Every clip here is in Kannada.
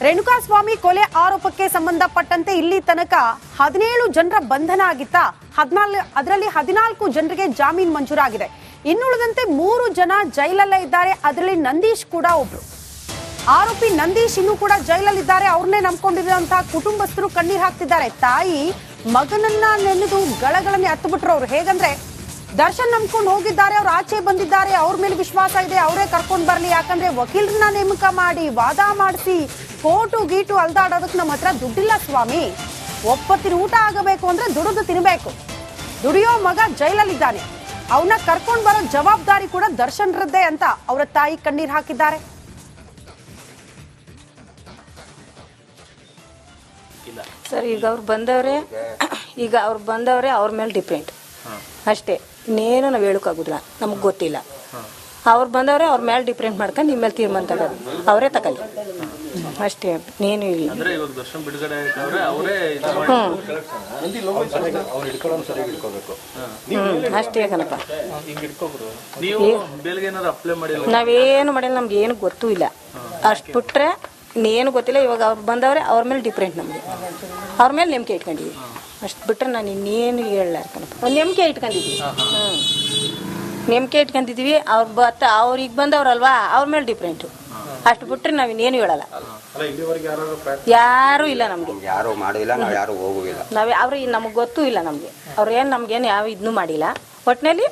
ರೇಣುಕಾಸ್ವಾಮಿ ಕೊಲೆ ಆರೋಪಕ್ಕೆ ಸಂಬಂಧಪಟ್ಟಂತೆ ಇಲ್ಲಿ ತನಕ 17 ಜನರ ಬಂಧನ ಆಗಿತ್ತ. ಅದರಲ್ಲಿ 14 ಜನರಿಗೆ ಜಾಮೀನು ಮಂಜೂರಾಗಿದೆ. ಇನ್ನುಳಿದಂತೆ 3 ಜನ ಜೈಲಲ್ಲೇ ಇದ್ದಾರೆ. ಅದರಲ್ಲಿ ನಂದೀಶ್ ಕೂಡ ಒಬ್ರು. ಆರೋಪಿ ನಂದೀಶ್ ಇನ್ನೂ ಕೂಡ ಜೈಲಲ್ಲಿದ್ದಾರೆ. ಅವ್ರನ್ನೇ ನಂಬ್ಕೊಂಡಿರುವಂತಹ ಕುಟುಂಬಸ್ಥರು ಕಣ್ಣೀರ್ ಹಾಕ್ತಿದ್ದಾರೆ. ತಾಯಿ ಮಗನನ್ನ ನೆನೆದು ಗಳಗಳನ್ನೇ ಹತ್ತುಬಿಟ್ರು ಅವ್ರು. ಹೇಗಂದ್ರೆ ದರ್ಶನ್ ನಂಬ್ಕೊಂಡು ಹೋಗಿದ್ದಾರೆ, ಅವ್ರು ಆಚೆ ಬಂದಿದ್ದಾರೆ, ಅವ್ರ ಮೇಲೆ ವಿಶ್ವಾಸ ಇದೆ, ಅವರೇ ಕರ್ಕೊಂಡು ಬರ್ಲಿ, ಯಾಕಂದ್ರೆ ವಕೀಲರನ್ನ ನೇಮಕ ಮಾಡಿ ವಾದ ಮಾಡಿಸಿ ಕೋಟು ಗೀಟು ಅಲ್ದಾಡೋದಕ್ಕೆ ನಮ್ಮ ಹತ್ರ ದುಡ್ಡಿಲ್ಲ ಸ್ವಾಮಿ. ಒಪ್ಪತ್ತಿನ ಊಟ ಆಗಬೇಕು ಅಂದ್ರೆ ದುಡಿದು ತಿನ್ಬೇಕು. ದುಡಿಯೋ ಮಗ ಜೈಲಲ್ಲಿದ್ದಾನೆ, ಅವನ್ನ ಕರ್ಕೊಂಡು ಬರೋ ಜವಾಬ್ದಾರಿ ಕೂಡ ದರ್ಶನ್ರದ್ದೇ ಅಂತ ಅವರ ತಾಯಿ ಕಣ್ಣೀರ್ ಹಾಕಿದ್ದಾರೆ. ಸರ್ ಈಗ ಅವ್ರು ಬಂದವರೇ ಅವ್ರ ಮೇಲೆ ಡಿಪೆಂಡ್ ಅಷ್ಟೇ. ಇನ್ನೇನು ನಾವು ಹೇಳೋಕ್ಕಾಗೋದಿಲ್ಲ, ನಮಗೆ ಗೊತ್ತಿಲ್ಲ. ಅವ್ರು ಬಂದವರೇ ಅವ್ರ ಮೇಲೆ ಡಿಪೆಂಡ್ ಮಾಡ್ಕೊಂಡು ನಿಮ್ಮ ಮೇಲೆ ತೀರ್ಮಾನ ತಗೋದು, ಅವರೇ ತಗೊಳ್ಳಿ ಅಷ್ಟೇ, ನೀನು ಇಲ್ಲ. ಅಷ್ಟೇ ಕಣಪ್ಪ. ನಾವೇನು ಮಾಡಿಲ್ಲ, ನಮ್ಗೆ ಏನು ಗೊತ್ತೂ ಇಲ್ಲ. ಅಷ್ಟು ಬಿಟ್ರೆ ಇನ್ನೇನು ಗೊತ್ತಿಲ್ಲ. ಇವಾಗ ಅವ್ರು ಬಂದವ್ರೆ ಅವ್ರ ಮೇಲೆ ಡಿಪೆಂಡ್, ನಮಗೆ ಅವ್ರ ಮೇಲೆ ನಂಬಿಕೆ ಇಟ್ಕೊಂಡಿದ್ವಿ. ಅಷ್ಟು ಬಿಟ್ರೆ ನಾನು ಇನ್ನೇನು ಹೇಳಲ್ಲ ಕಣಪ್ಪ. ಒಂದು ನಂಬಿಕೆ ಇಟ್ಕೊಂಡಿದ್ವಿ, ನಂಬಿಕೆ ಇಟ್ಕೊಂಡಿದ್ವಿ. ಅವ್ರಿಗೆ ಬಂದವ್ರಲ್ವಾ, ಅವ್ರ ಮೇಲೆ ಡಿಪೆಂಟು. ಅಷ್ಟು ಬಿಟ್ರೆ ನಾವು ಇನ್ನೇನು ಹೇಳಲ್ಲ. ಯಾರೂ ಇಲ್ಲ, ನಮಗೆ ಯಾರು ಮಾಡಿಲ್ಲ, ನಾವು ಯಾರು ಹೋಗುವಿಲ್ಲ. ನಮಗೆ ಗೊತ್ತೂ ಇಲ್ಲ. ಅವ್ರೇನು ನಮ್ಗೇನು ಯಾವ ಇದನ್ನೂ ಮಾಡಿಲ್ಲ. ಒಟ್ಟಿನಲ್ಲಿ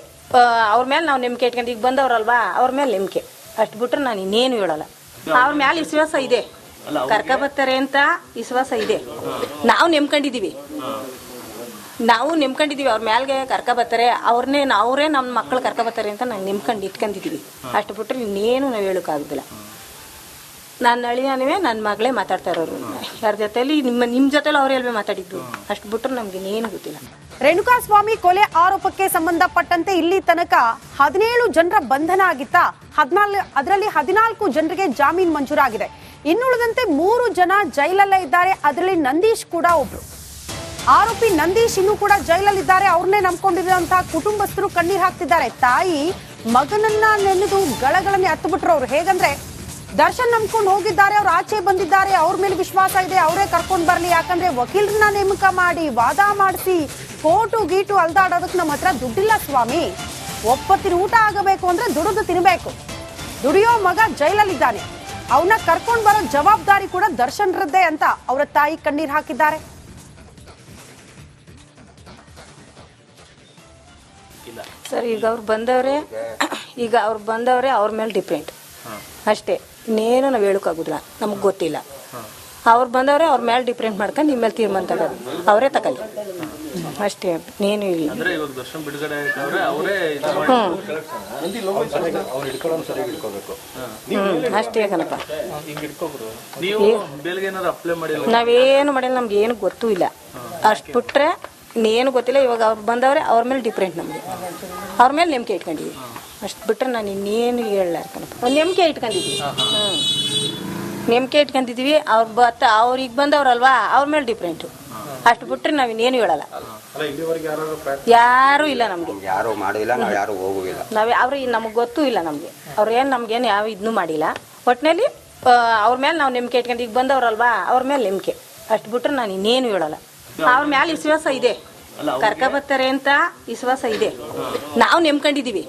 ಅವ್ರ ಮೇಲೆ ನಾವು ನಂಬಿಕೆ ಇಟ್ಕೊಂಡು ಈಗ ಬಂದವ್ರಲ್ವಾ, ಅವ್ರ ಮೇಲೆ ನಂಬಿಕೆ. ಅಷ್ಟು ಬಿಟ್ರೆ ನಾನು ಇನ್ನೇನು ಹೇಳಲ್ಲ. ಅವ್ರ ಮೇಲೆ ವಿಶ್ವಾಸ ಇದೆ, ಕರ್ಕೊಬರ್ತಾರೆ ಅಂತ ವಿಶ್ವಾಸ ಇದೆ. ನಾವು ನೆಮ್ಕೊಂಡಿದೀವಿ ಅವ್ರ ಮ್ಯಾಲ್ಗೆ ಕರ್ಕೊಬರ್ತಾರೆ, ಅವರೇ ನಮ್ಮ ಮಕ್ಕಳು ಕರ್ಕೊಬರ್ತಾರೆ ಅಂತ ನಾವು ನೆಮ್ಕೊಂಡು ಇಟ್ಕೊಂಡಿದೀವಿ. ಅಷ್ಟು ಬಿಟ್ರೆ ಇನ್ನೇನು ನಾವು ಹೇಳೋಕ್ಕಾಗೋದಿಲ್ಲ. ನನ್ನ ಅಳಿಯನೇ ನನ್ನ ಮಗಳೇ ಮಾತಾಡ್ತಾ ಇರೋರು. ಯಾರ ಜೊತೆಲಿ ನಿಮ್ಮ ಜೊತೆಲಿ ಅವ್ರು ಎಲ್ವೇ ಮಾತಾಡಿದ್ದು. ಅಷ್ಟು ಬಿಟ್ರೆ ನಮ್ಗೆ ಇನ್ನೇನು ಗೊತ್ತಿಲ್ಲ. ರೇಣುಕಾಸ್ವಾಮಿ ಕೊಲೆ ಆರೋಪಕ್ಕೆ ಸಂಬಂಧಪಟ್ಟಂತೆ ಇಲ್ಲಿ ತನಕ 17 ಜನರ ಬಂಧನ ಆಗಿತ್ತ. ಅದರಲ್ಲಿ 14 ಜನರಿಗೆ ಜಾಮೀನು ಮಂಜೂರಾಗಿದೆ. ಇನ್ನುಳಿದಂತೆ 3 ಜನ ಜೈಲಲ್ಲೇ ಇದ್ದಾರೆ. ಅದರಲ್ಲಿ ನಂದೀಶ್ ಕೂಡ ಒಬ್ರು. ಆರೋಪಿ ನಂದೀಶ್ ಇನ್ನೂ ಕೂಡ ಜೈಲಲ್ಲಿದ್ದಾರೆ. ಅವ್ರನ್ನೇ ನಂಬ್ಕೊಂಡಿರುವಂತಹ ಕುಟುಂಬಸ್ಥರು ಕಣ್ಣೀರ್ ಹಾಕ್ತಿದ್ದಾರೆ. ತಾಯಿ ಮಗನನ್ನ ನೆನೆದು ಗಳಗಳನ್ನೇ ಹತ್ತುಬಿಟ್ರು ಅವ್ರು. ಹೇಗಂದ್ರೆ ದರ್ಶನ್ ನಂಬ್ಕೊಂಡು ಹೋಗಿದ್ದಾರೆ, ಅವ್ರು ಆಚೆ ಬಂದಿದ್ದಾರೆ, ಅವ್ರ ಮೇಲೆ ವಿಶ್ವಾಸ ಇದೆ, ಅವರೇ ಕರ್ಕೊಂಡು ಬರ್ಲಿ, ಯಾಕಂದ್ರೆ ವಕೀಲರನ್ನ ನೇಮಕ ಮಾಡಿ ವಾದ ಮಾಡಿಸಿ ಕೋಟು ಗೀಟು ಅಲ್ದಾಡೋದಕ್ಕೆ ನಮ್ಮ ಹತ್ರ ದುಡ್ಡಿಲ್ಲ ಸ್ವಾಮಿ. ಒಪ್ಪತ್ತಿನ ಊಟ ಆಗಬೇಕು ಅಂದ್ರೆ ದುಡಿದು ತಿನ್ಬೇಕು. ದುಡಿಯೋ ಮಗ ಜೈಲಲ್ಲಿದ್ದಾನೆ, ಅವನ್ನ ಕರ್ಕೊಂಡು ಬರೋ ಜವಾಬ್ದಾರಿ ಕೂಡ ದರ್ಶನ್ರದ್ದೇ ಅಂತ ಅವರ ತಾಯಿ ಕಣ್ಣೀರ್ ಹಾಕಿದ್ದಾರೆ. ಸರ್ ಈಗ ಅವ್ರು ಬಂದವರೇ ಅವ್ರ ಮೇಲೆ ಡಿಪೆಂಡ್ ಅಷ್ಟೇ. ಇನ್ನೇನು ನಾವು ಹೇಳೋಕ್ಕಾಗೋದಿಲ್ಲ, ನಮಗೆ ಗೊತ್ತಿಲ್ಲ. ಅವ್ರು ಬಂದವರೇ ಅವ್ರ ಮೇಲೆ ಡಿಪೆಂಡ್ ಮಾಡ್ಕೊಂಡು ನಿಮ್ಮ ಮೇಲೆ ತೀರ್ಮಾನ ತಗೋದು, ಅವರೇ ತಗೊಳ್ಳಿ ಅಷ್ಟೇ, ನೀನು ಇಲ್ಲ. ಅಷ್ಟೇ ಕಣಪ್ಪ. ನಾವೇನು ಮಾಡಿಲ್ಲ, ನಮ್ಗೆ ಏನು ಗೊತ್ತೂ ಇಲ್ಲ. ಅಷ್ಟು ಬಿಟ್ರೆ ಇನ್ನೇನು ಗೊತ್ತಿಲ್ಲ. ಇವಾಗ ಅವ್ರು ಬಂದವರೇ ಅವ್ರ ಮೇಲೆ ಡಿಪೆಂಡ್, ನಮಗೆ ಅವ್ರ ಮೇಲೆ ನಂಬಿಕೆ ಇಟ್ಕೊಂಡಿದ್ವಿ. ಅಷ್ಟು ಬಿಟ್ರೆ ನಾನು ಇನ್ನೇನು ಹೇಳಲ್ಲ ಕಣಪ್ಪ. ಒಂದು ನಂಬಿಕೆ ಇಟ್ಕೊಂಡಿದ್ವಿ, ಅವ್ರಿಗೆ ಬಂದವ್ರಲ್ವಾ, ಅವ್ರ ಮೇಲೆ ಡಿಪೆಂಟು. ಅಷ್ಟು ಬಿಟ್ರೆ ನಾವು ಇನ್ನೇನು ಹೇಳಲ್ಲ. ಯಾರೂ ಇಲ್ಲ, ನಮಗೆ ಯಾರು ಮಾಡಿಲ್ಲ, ನಾವು ಯಾರು ಹೋಗುವಿಲ್ಲ. ನಮಗೆ ಗೊತ್ತೂ ಇಲ್ಲ. ಅವ್ರೇನು ನಮ್ಗೇನು ಯಾವ ಇದನ್ನೂ ಮಾಡಿಲ್ಲ. ಒಟ್ಟಿನಲ್ಲಿ ಅವ್ರ ಮೇಲೆ ನಾವು ನಂಬಿಕೆ ಇಟ್ಕೊಂಡು ಈಗ ಬಂದವ್ರಲ್ವಾ, ಅವ್ರ ಮೇಲೆ ನಂಬಿಕೆ. ಅಷ್ಟು ಬಿಟ್ರೆ ನಾನು ಇನ್ನೇನು ಹೇಳಲ್ಲ. ಅವ್ರ ಮೇಲೆ ವಿಶ್ವಾಸ ಇದೆ, ಕರ್ಕೊಬರ್ತಾರೆ ಅಂತ ವಿಶ್ವಾಸ ಇದೆ. ನಾವು ನೆಮ್ಕೊಂಡಿದೀವಿ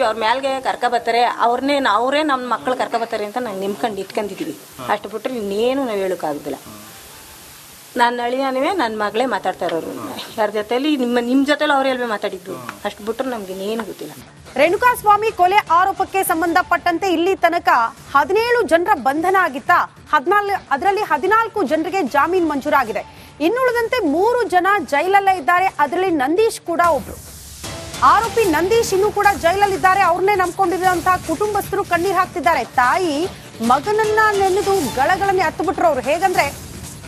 ಅವ್ರ ಮ್ಯಾಲ್ಗೆ ಕರ್ಕೊಬರ್ತಾರೆ, ಅವರೇ ನಮ್ಮ ಮಕ್ಕಳು ಕರ್ಕೊಬರ್ತಾರೆ ಅಂತ ನಾವು ನೆಮ್ಕೊಂಡು ಇಟ್ಕೊಂಡಿದೀವಿ. ಅಷ್ಟು ಬಿಟ್ರೆ ಇನ್ನೇನು ನಾವು ಹೇಳೋಕ್ಕಾಗೋದಿಲ್ಲ. ನನ್ನ ಅಳಿಯನೇ ನನ್ನ ಮಗಳೇ ಮಾತಾಡ್ತಾ ಇರೋರು. ಯಾರ ಜೊತೆಲಿ ನಿಮ್ಮ ಜೊತೆಲಿ ಅವ್ರು ಎಲ್ವೇ ಮಾತಾಡಿದ್ದು. ಅಷ್ಟು ಬಿಟ್ರೆ ನಮ್ಗೆ ಇನ್ನೇನು ಗೊತ್ತಿಲ್ಲ. ರೇಣುಕಾಸ್ವಾಮಿ ಕೊಲೆ ಆರೋಪಕ್ಕೆ ಸಂಬಂಧಪಟ್ಟಂತೆ ಇಲ್ಲಿ ತನಕ 17 ಜನರ ಬಂಧನ ಆಗಿತ್ತ. ಅದರಲ್ಲಿ 14 ಜನರಿಗೆ ಜಾಮೀನು ಮಂಜೂರಾಗಿದೆ. ಇನ್ನುಳಿದಂತೆ 3 ಜನ ಜೈಲಲ್ಲೇ ಇದ್ದಾರೆ. ಅದರಲ್ಲಿ ನಂದೀಶ್ ಕೂಡ ಒಬ್ರು. ಆರೋಪಿ ನಂದೀಶ್ ಇನ್ನೂ ಕೂಡ ಜೈಲಲ್ಲಿದ್ದಾರೆ. ಅವ್ರನ್ನೇ ನಂಬ್ಕೊಂಡಿರುವಂತಹ ಕುಟುಂಬಸ್ಥರು ಕಣ್ಣೀರ್ ಹಾಕ್ತಿದ್ದಾರೆ. ತಾಯಿ ಮಗನನ್ನ ನೆನೆದು ಗಳಗಳನ್ನೇ ಹತ್ತುಬಿಟ್ರು ಅವ್ರು. ಹೇಗಂದ್ರೆ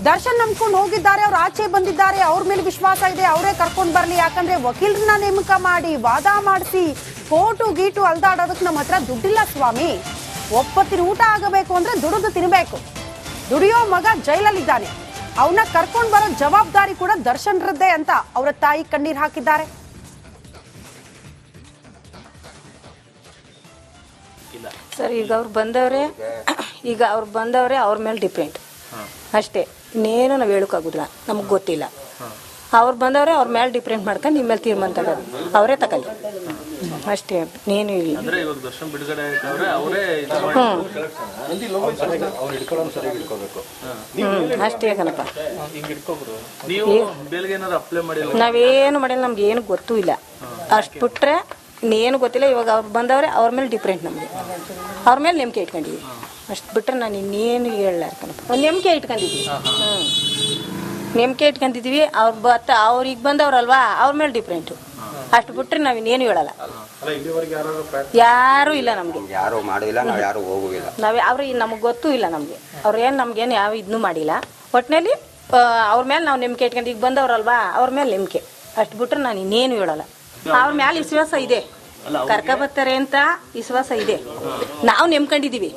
ದರ್ಶನ್ ನಂಬ್ಕೊಂಡು ಹೋಗಿದ್ದಾರೆ, ಅವ್ರು ಆಚೆ ಬಂದಿದ್ದಾರೆ, ಅವ್ರ ಮೇಲೆ ವಿಶ್ವಾಸ ಇದೆ, ಅವರೇ ಕರ್ಕೊಂಡು ಬರ್ಲಿ, ಯಾಕಂದ್ರೆ ವಕೀಲರನ್ನ ನೇಮಕ ಮಾಡಿ ವಾದ ಮಾಡಿಸಿ ಕೋಟು ಗೀಟು ಅಲ್ದಾಡೋದಕ್ಕೆ ನಮ್ಮ ಹತ್ರ ದುಡ್ಡಿಲ್ಲ ಸ್ವಾಮಿ. ಒಪ್ಪತ್ತಿನ ಊಟ ಆಗಬೇಕು ಅಂದ್ರೆ ದುಡಿದು ತಿನ್ಬೇಕು. ದುಡಿಯೋ ಮಗ ಜೈಲಲ್ಲಿದ್ದಾನೆ, ಅವನ್ನ ಕರ್ಕೊಂಡು ಬರೋ ಜವಾಬ್ದಾರಿ ಕೂಡ ದರ್ಶನ್ರದ್ದೇ ಅಂತ ಅವರ ತಾಯಿ ಕಣ್ಣೀರ್ ಹಾಕಿದ್ದಾರೆ. ಸರ್ ಈಗ ಅವ್ರು ಈಗ ಅವ್ರು ಬಂದವರೇ ಅವ್ರ ಮೇಲೆ ಡಿಪೆಂಡ್ ಅಷ್ಟೇ. ಇನ್ನೇನು ನಾವು ಹೇಳೋಕ್ಕಾಗೋದಿಲ್ಲ, ನಮಗೆ ಗೊತ್ತಿಲ್ಲ. ಅವ್ರು ಬಂದವರೇ ಅವ್ರ ಮೇಲೆ ಡಿಪೆಂಡ್ ಮಾಡ್ಕೊಂಡು ನಿಮ್ಮ ಮೇಲೆ ತೀರ್ಮಾನ ತಗೋದು, ಅವರೇ ತಗೊಳ್ಳಿ ಅಷ್ಟೇ, ಇನ್ನೇನು ಇಲ್ಲ. ಅಂದ್ರೆ ಇವಾಗ ದರ್ಶನ್ ಬಿಡುಗಡೆ ಆಯ್ತವ್ರೆ ಅವರೇ ಅಷ್ಟೇ ಕಣಪ್ಪ. ನೀವು ಬೇಲ್ಗೆ ಏನಾದ್ರು ಅಪ್ಲೈ ಮಾಡಿಲ್ಲ? ನಾವೇನು ಮಾಡಿಲ್ಲ, ನಮ್ಗೆ ಏನು ಗೊತ್ತೂ ಇಲ್ಲ. ಅಷ್ಟು ಬಿಟ್ರೆ ಇನ್ನೇನು ಗೊತ್ತಿಲ್ಲ. ಇವಾಗ ಅವ್ರು ಬಂದವರೇ ಅವ್ರ ಮೇಲೆ ಡಿಪೆಂಡ್, ನಮಗೆ ಅವ್ರ ಮೇಲೆ ನಂಬಿಕೆ ಇಟ್ಕೊಂಡಿದ್ವಿ. ಅಷ್ಟು ಬಿಟ್ರೆ ನಾನು ಇನ್ನೇನು ಹೇಳಲ್ಲ ಕಣಪ್ಪ. ಒಂದು ನಂಬಿಕೆ ಇಟ್ಕೊಂಡಿದ್ವಿ, ನಂಬಿಕೆ ಇಟ್ಕೊಂಡಿದ್ವಿ. ಅವ್ರಿಗೆ ಬಂದವ್ರಲ್ವಾ ಅವ್ರ ಮೇಲೆ ಡಿಫ್ರೆಂಟು. ಅಷ್ಟು ಬಿಟ್ರೆ ನಾವು ಇನ್ನೇನು ಹೇಳಲ್ಲ. ಯಾರೂ ಇಲ್ಲ ನಮಗೆ, ಯಾರು ಮಾಡಿಲ್ಲ, ನಾವು ಯಾರು ಹೋಗುವಿಲ್ಲ. ಅವ್ರಿಗೆ ನಮಗೆ ಗೊತ್ತೂ ಇಲ್ಲ. ಅವ್ರೇನು ನಮ್ಗೇನು ಯಾವ ಇದನ್ನೂ ಮಾಡಿಲ್ಲ. ಒಟ್ಟಿನಲ್ಲಿ ಅವ್ರ ಮೇಲೆ ನಾವು ನಂಬಿಕೆ ಇಟ್ಕೊಂಡು ಈಗ ಬಂದವ್ರಲ್ವಾ ಅವ್ರ ಮೇಲೆ ನಂಬಿಕೆ. ಅಷ್ಟು ಬಿಟ್ರೆ ನಾನು ಇನ್ನೇನು ಹೇಳಲ್ಲ. ಅವ್ರ ಮೇಲೆ ವಿಶ್ವಾಸ ಇದೆ, ಕರ್ಕೊಬರ್ತಾರೆ ಅಂತ ವಿಶ್ವಾಸ ಇದೆ. ನಾವು ನಂಬ್ಕೊಂಡಿದ್ದೀವಿ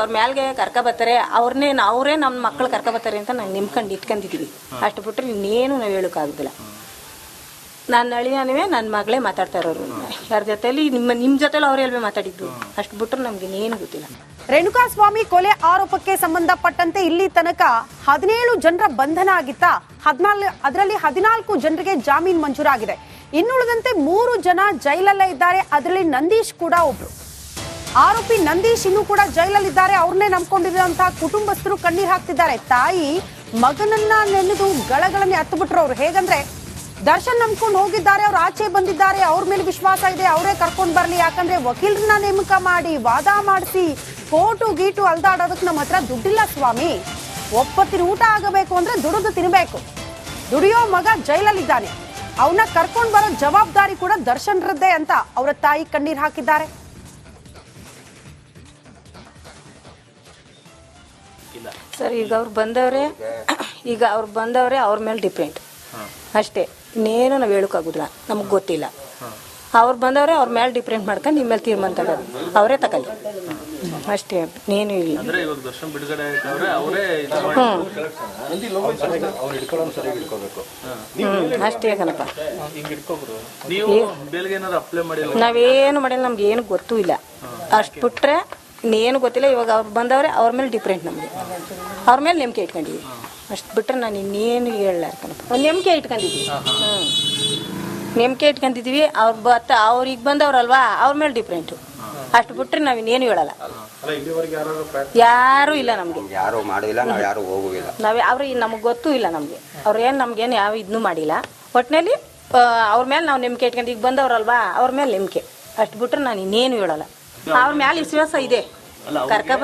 ಅವ್ರ ಮ್ಯಾಲ್ಗೆ ಕರ್ಕೊಬರ್ತಾರೆ, ಅವರೇ ನಮ್ಮ ಮಕ್ಕಳು ಕರ್ಕೊಬರ್ತಾರೆ ಅಂತ ನಾವು ನಂಬ್ಕೊಂಡು ಇಟ್ಕೊಂಡಿದ್ದೀವಿ. ಅಷ್ಟು ಬಿಟ್ರೆ ಇನ್ನೇನು ನಾವು ಹೇಳೋಕ್ಕಾಗೋದಿಲ್ಲ. ನನ್ನ ಅಳಿಯನವೇ ನನ್ನ ಮಗಳೇ ಮಾತಾಡ್ತಾ ಇರೋರು, ಯಾರ ಜೊತೆಲಿ ನಿಮ್ಮ ಜೊತೆಲಿ ಅವ್ರು ಎಲ್ವೇ ಮಾತಾಡಿದ್ದು. ಅಷ್ಟು ಬಿಟ್ರೆ ನಮ್ಗೆ ಇನ್ನೇನು ಗೊತ್ತಿಲ್ಲ. ರೇಣುಕಾಸ್ವಾಮಿ ಕೊಲೆ ಆರೋಪಕ್ಕೆ ಸಂಬಂಧಪಟ್ಟಂತೆ ಇಲ್ಲಿ ತನಕ 17 ಜನರ ಬಂಧನ ಆಗಿತ್ತ. ಅದರಲ್ಲಿ 14 ಜನರಿಗೆ ಜಾಮೀನು ಮಂಜೂರಾಗಿದೆ. ಇನ್ನುಳಿದಂತೆ 3 ಜನ ಜೈಲಲ್ಲೇ ಇದ್ದಾರೆ. ಅದರಲ್ಲಿ ನಂದೀಶ್ ಕೂಡ ಒಬ್ರು. ಆರೋಪಿ ನಂದೀಶ್ ಇನ್ನೂ ಕೂಡ ಜೈಲಲ್ಲಿದ್ದಾರೆ. ಅವ್ರನ್ನೇ ನಂಬ್ಕೊಂಡಿರುವಂತಹ ಕುಟುಂಬಸ್ಥರು ಕಣ್ಣೀರ್ ಹಾಕ್ತಿದ್ದಾರೆ. ತಾಯಿ ಮಗನನ್ನ ನೆನೆದು ಗಳಗಳನ್ನೇ ಹತ್ತುಬಿಟ್ರು ಅವ್ರು. ಹೇಗಂದ್ರೆ ದರ್ಶನ್ ನಂಬ್ಕೊಂಡು ಹೋಗಿದ್ದಾರೆ, ಅವ್ರು ಆಚೆ ಬಂದಿದ್ದಾರೆ, ಅವ್ರ ಮೇಲೆ ವಿಶ್ವಾಸ ಇದೆ, ಅವರೇ ಕರ್ಕೊಂಡು ಬರ್ಲಿ. ಯಾಕಂದ್ರೆ ವಕೀಲರನ್ನ ನೇಮಕ ಮಾಡಿ ವಾದ ಮಾಡಿಸಿ ಕೋಟು ಗೀಟು ಅಲ್ದಾಡೋದಕ್ಕೆ ನಮ್ಮ ಹತ್ರ ದುಡ್ಡಿಲ್ಲ ಸ್ವಾಮಿ. ಒಪ್ಪತ್ತಿನ ಊಟ ಆಗಬೇಕು ಅಂದ್ರೆ ದುಡಿದು ತಿನ್ಬೇಕು. ದುಡಿಯೋ ಮಗ ಜೈಲಲ್ಲಿದ್ದಾನೆ, ಅವನ್ನ ಕರ್ಕೊಂಡು ಬರೋ ಜವಾಬ್ದಾರಿ ಕೂಡ ದರ್ಶನ್ರದ್ದೇ ಅಂತ ಅವರ ತಾಯಿ ಕಣ್ಣೀರ್ ಹಾಕಿದ್ದಾರೆ. ಸರ್, ಈಗ ಅವ್ರು ಬಂದವರೇ ಅವ್ರ ಮೇಲೆ ಡಿಪೆಂಡ್ ಅಷ್ಟೇ. ಇನ್ನೇನು ನಾವು ಹೇಳೋಕ್ಕಾಗೋದಿಲ್ಲ, ನಮಗೆ ಗೊತ್ತಿಲ್ಲ. ಅವ್ರು ಬಂದವರೇ ಅವ್ರ ಮೇಲೆ ಡಿಪೆಂಡ್ ಮಾಡ್ಕೊಂಡು ನಿಮ್ಮ ಮೇಲೆ ತೀರ್ಮಾನ ತಗೋದು, ಅವರೇ ತಗೊಳ್ಳಿ ಅಷ್ಟೇ, ಇನ್ನೇನು ಇಲ್ಲ. ಅಂದ್ರೆ ಇವಾಗ ದರ್ಶನ್ ಬಿಡುಗಡೆ ಆಯ್ತವ್ರೆ ಅವರೇ ಅಷ್ಟೇ ಕಣಪ್ಪ. ನೀವು ಬೇಲ್ಗೆ ಏನಾದ್ರು ಅಪ್ಲೈ ಮಾಡಿಲ್ಲ? ನಾವೇನು ಮಾಡಿಲ್ಲ, ನಮ್ಗೆ ಏನು ಗೊತ್ತೂ ಇಲ್ಲ. ಅಷ್ಟು ಬಿಟ್ರೆ ಇನ್ನೇನು ಗೊತ್ತಿಲ್ಲ. ಇವಾಗ ಅವ್ರು ಬಂದವರೇ ಅವ್ರ ಮೇಲೆ ಡಿಪೆಂಡ್, ನಮಗೆ ಅವ್ರ ಮೇಲೆ ನಂಬಿಕೆ ಇಟ್ಕೊಂಡಿದ್ವಿ. ಅಷ್ಟು ಬಿಟ್ರೆ ನಾನು ಇನ್ನೇನು ಹೇಳಲ್ಲ ಕಣಪ್ಪ. ಒಂದು ನಂಬಿಕೆ ಇಟ್ಕೊಂಡಿದ್ವಿ, ನಂಬಿಕೆ ಇಟ್ಕೊಂಡಿದ್ವಿ. ಅವ್ರಿಗೆ ಬಂದವ್ರಲ್ವಾ ಅವ್ರ ಮೇಲೆ ಡಿಫ್ರೆಂಟು. ಅಷ್ಟು ಬಿಟ್ರೆ ನಾವು ಇನ್ನೇನು ಹೇಳಲ್ಲ. ಯಾರೂ ಇಲ್ಲ ನಮಗೆ, ಯಾರು ಮಾಡಿಲ್ಲ, ನಾವು ಯಾರು ಹೋಗುವಿಲ್ಲ. ಅವ್ರಿಗೆ ನಮಗೆ ಗೊತ್ತೂ ಇಲ್ಲ. ಅವ್ರೇನು ನಮ್ಗೇನು ಯಾವ ಇದನ್ನೂ ಮಾಡಿಲ್ಲ. ಒಟ್ಟಿನಲ್ಲಿ ಅವ್ರ ಮೇಲೆ ನಾವು ನಂಬಿಕೆ ಇಟ್ಕೊಂಡು ಈಗ ಬಂದವ್ರಲ್ವಾ ಅವ್ರ ಮೇಲೆ ನಂಬಿಕೆ. ಅಷ್ಟು ಬಿಟ್ರೆ ನಾನು ಇನ್ನೇನು ಹೇಳಲ್ಲ. ಅವ್ರ ಮೇಲೆ ವಿಶ್ವಾಸ ಇದೆ,